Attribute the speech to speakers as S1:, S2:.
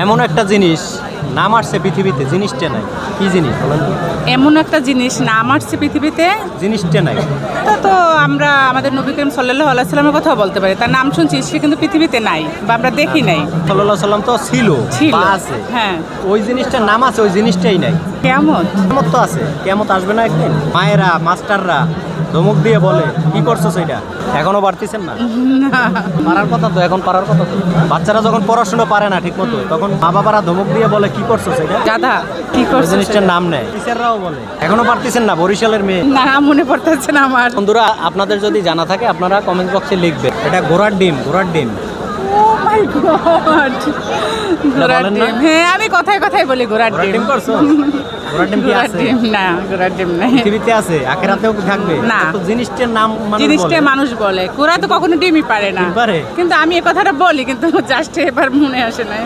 S1: এমন একটা জিনিস নাম আসছে পৃথিবীতে, জিনিসটা নাই। কি জিনিস বলেন তো?
S2: এমন একটা জিনিস নাম আসছে পৃথিবীতে,
S1: জিনিসটা নাই।
S2: তা তো আমরা আমাদের নবী করিম সাল্লাল্লাহু আলাইহি সাল্লামের কথাও বলতে পারি। তার নাম শুনছি, সে কিন্তু পৃথিবীতে নাই বা আমরা দেখি নাই।
S1: সাল্লাল্লাহু আলাইহি সাল্লাম তো ছিল
S2: ছিল,
S1: বা আছে,
S2: হ্যাঁ।
S1: ওই জিনিসটার নাম আছে, ওই জিনিসটাই নাই।
S2: কেমন?
S1: কেমত তো আছে, কেমত আসবে না একদিন। মায়েরা মাস্টাররা ধমক দিয়ে বলে কি করছো সেটা, এখনো পারতেছেন না। পারার কথা তো, এখন পারার কথা তো। বাচ্চারা যখন পড়াশোনা পারে না ঠিক মতো, তখন মা বাবারা ধমক দিয়ে বলে কি করছো সেটা,
S2: গাধা কি
S1: ওই
S2: করছে
S1: জিনিসটার নাম নেয়। টিচাররাও বলে, এখনো পারতেছেন না। বরিশালের মেয়ে।
S2: না, মনে পড়তেছে না আমার।
S1: বন্ধুরা, আপনাদের যদি জানা থাকে আপনারা কমেন্ট বক্সে লিখবেন। এটা ঘোড়ার ডিম, ঘোড়ার ডিম।
S2: ও মাই গড, ঘোড়ার
S1: বলেন না?
S2: ডিম। হ্যাঁ, আমি কথায় কথায় বলি ঘোড়ার
S1: ঘোড়ার
S2: ডিম।
S1: ডিম করছো? ঘোড়ার ডিম কি
S2: ঘোড়ার
S1: আছে?
S2: ডিম না, ঘোড়ার ডিম নাই।
S1: পৃথিবীতে আছে, আখেরাতেও কি থাকবে?
S2: না।
S1: তো জিনিসটার নাম মানুষ
S2: জিনিসটা
S1: বলে।
S2: মানুষ বলে, ঘোড়া তো কখনো ডিমই পারে না।
S1: ডিম পারে?
S2: কিন্তু আমি এ কথাটা বলি, কিন্তু জাস্ট এবার মনে আসে না।